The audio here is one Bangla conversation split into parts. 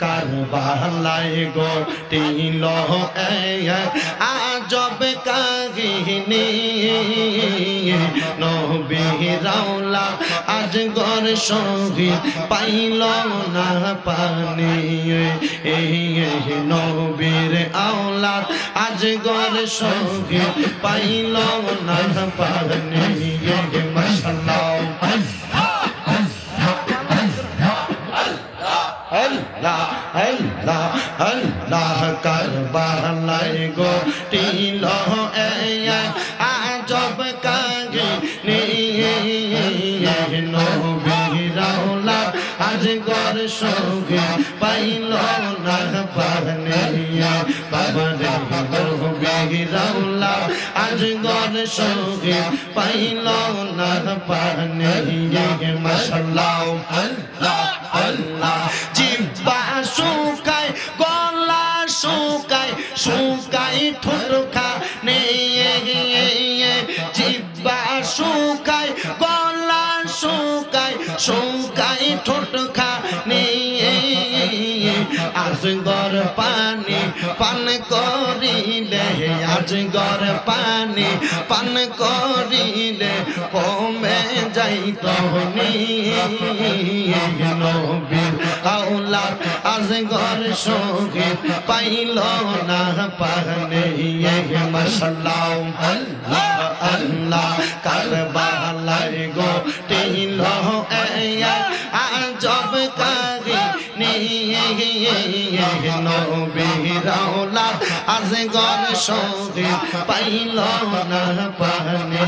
কারবালায় ঘটিল এক আজব কাহিনী নবী রাওলা আজগর শহীদ পাইল না পানি নবীর আওলাদ আজগর শহীদ পাইল না পানি মাশাআল্লাহ আল্লাহ আল্লাহ আল্লাহ কারবালায় ঘটিল এক আজব কাহিনী নবী রাওলা আজগর শহীদ পাইল না পানি বাবারে নবী রাওলা আজগর শহীদ পাইল না পানি মাশাআল্লাহ আল্লাহ আল্লাহ জিহ্বা শুকায় গলা শুকায় শুকায় ঠোঁট খানে জিহ্বা শুকায় গলা শুকায় শুকায় ঠোঁট খানে আজগর পানি পান করিলে আজগর পানি পান করিলে কমে যাইত নবীর আওলাদ আজগর শহীদ পাইল না পানি মাশাআল্লাহ আল্লাহ আল্লাহ কারবালায় ঘটিল এক আজব কাহিনী নবী রাওলা আজগর শহীদ পাইল না পানি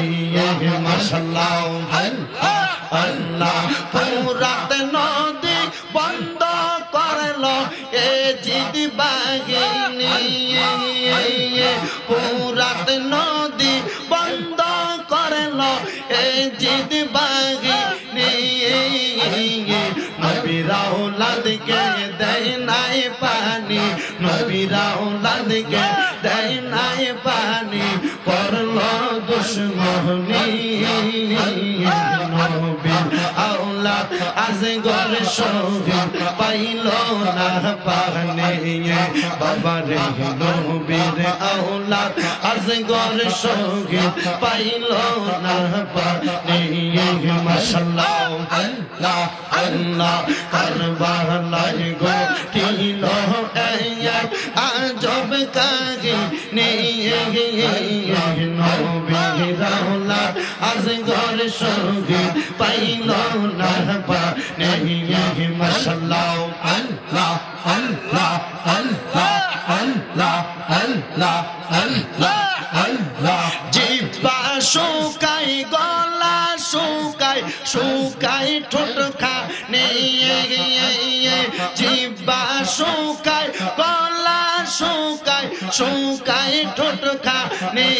মাশাআল্লাহ আল্লাহ আল্লাহ ফুরাত নদী বন্ধ করল এ জিদ বাহিনী ফুরাত নদী বন্ধ করল এ জিদ বাহিনী নবী রাওলাদকে দেয় নাই পানি নবী রাওলাদকে দেয় নাই পানি করল দুশমনি নবী আওলাদ আজগর শহীদ পাইল না পানি বাবারে নবীর আওলাদ আজগর শহীদ পাইল না পানি মাশাআল্লাহ আল্লাহ আল্লাহ কারবালায় ঘটিল এক আজব কাহিনী নবী রাওলা আজগর শহীদ পাইল না পানি মাশাআল্লাহ আল্লাহ আল্লাহ আল্লাহ আল্লাহ আল্লাহ আল্লাহ আল্লাহ জিহ্বা শুকায় গলা শুকায় শুকায় ঠোঁট খানে জিহ্বা শুকায় গলা শুকায় শুকায় ঠোঁট খানে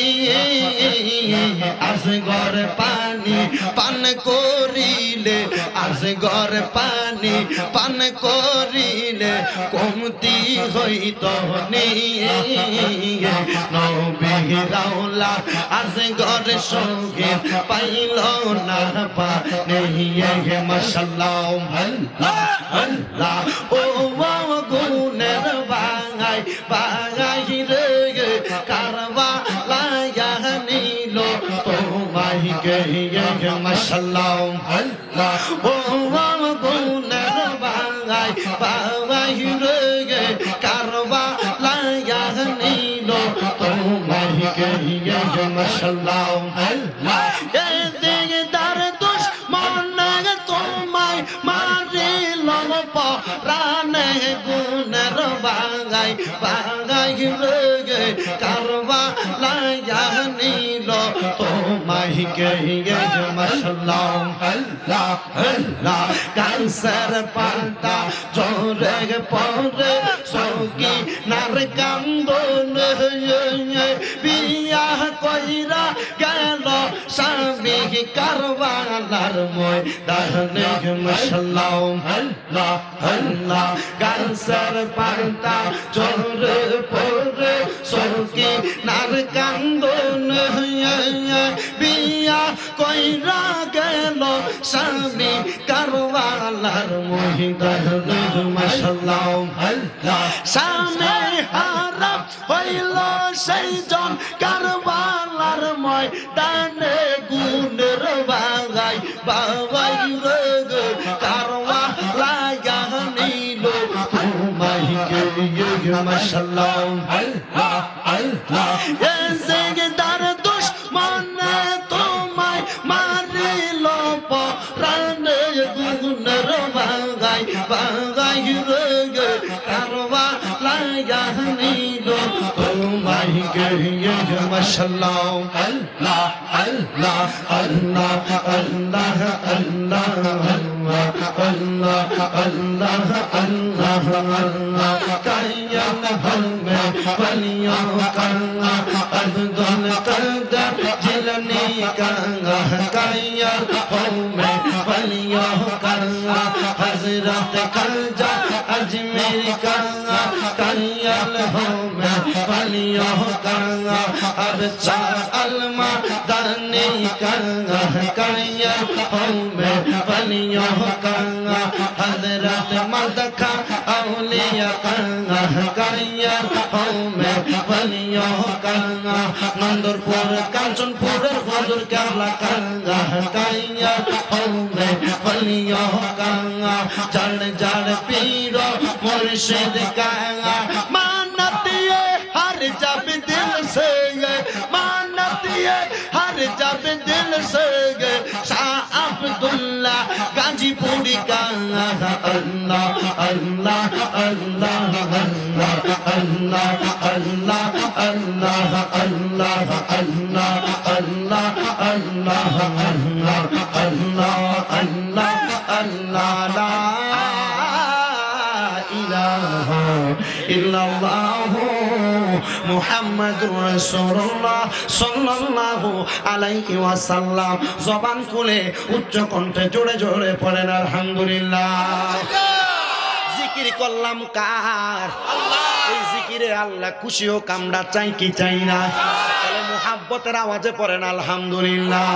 আজগর পানি পান করিলে আজগর পানি পান করিলে কমতি হইত নবী রাওলা আজগর শহীদ পাইল না পানি মাশাআল্লাহ আল্লাহ আল্লাহ ও গুনের বাঙাই বাঙাই রে কারবালায় নিল তোমায় গে মাশাআল্লাহ আল্লাহ ও গুনের বাঙাই বাঙাই রে কারবালায় নিল তোমায় গে মাশাআল্লাহ আল্লাহ এদিকে দার দুশমন তোমায় মারিল পরানে গুনের বাঙাই বাঙাই রে কারবালায় নিল তোমায় গে মাশাআল্লাহ আল্লাহ আল্লাহ কানসার পাতা জোরে পরে সকি নার কান্দন বিয়া কইরা গেল স্বামী কারবালার ময়দানে মাশাআল্লাহ আল্লাহ আল্লাহ কানসার পাতা জোরে পরে সকি নার কান্দন বিয়া কই হইরা গেল স্বামী কারবালার ময়দানে মাশাআল্লাহ আল্লাহ স্বামী হারা হইল সেই জন কারবালার ময়দানে গুণের বাগাই বাবাই রে কারবালা নিল মাশাআল্লাহ আল্লাহ আল্লাহ এজেদার দুশমনে তোমায় মারিল পরানে গুণের বাগাই বাগাই রে কারবালা নিল তোমায় গে মাশাআল্লাহ আল্লাহ আল্লাহ আল্লাহ আল্লাহ আল্লাহ আল্লাহ আল্লাহ আল্লাহ আল্লাহ কায়াম হলমে বলিও কাঙ্গা আব্দুল কাদের জিলানী কাঙ্গা কায়াম হলমে বলিও কাঙ্গা হযরত খাজা আজমের কাঙ্গা কায়াম হলমে বলিও কাঙ্গা আবছা আলমা দানি কাঙ্গা কায়াম হলমে বলিও কাঙ্গা হযরত মদখা আউলিয়া কাঙ্গা কায়াম হলমে বলিও কাঙ্গা নন্দরপুর কাঞ্চনপুরের হুজুর কেবলা কাঙ্গা কায়াম হলমে বলিও কাঙ্গা জান জান পীর মুর্শিদ কাঙ্গা মানতিয়ে हर जब दिल से मानतिए हर जब दिल से शाह अब्दुल्ला गाजीपुरी का अल्लाह अल्लाह अल्लाह अल्लाह अल्लाह अल्लाह अल्लाह अल्लाह अल्लाह अल्लाह अल्लाह अल्लाह अल्लाह अल्लाह ला इलाहा इल्लल्लाह মুহাম্মাদুর রাসূলুল্লাহ সাল্লাল্লাহু আলাইহি ওয়াসাল্লাম জবান খুলে উচ্চ কণ্ঠে জোরে জোরে পড়েন আলহামদুলিল্লাহ জিকির করলাম কার আল্লাহ এই জিকিরে আল্লাহ খুশি হোক আমরা চাই কি চাই না তাহলে মুহাব্বতের আওয়াজে পড়েন আলহামদুলিল্লাহ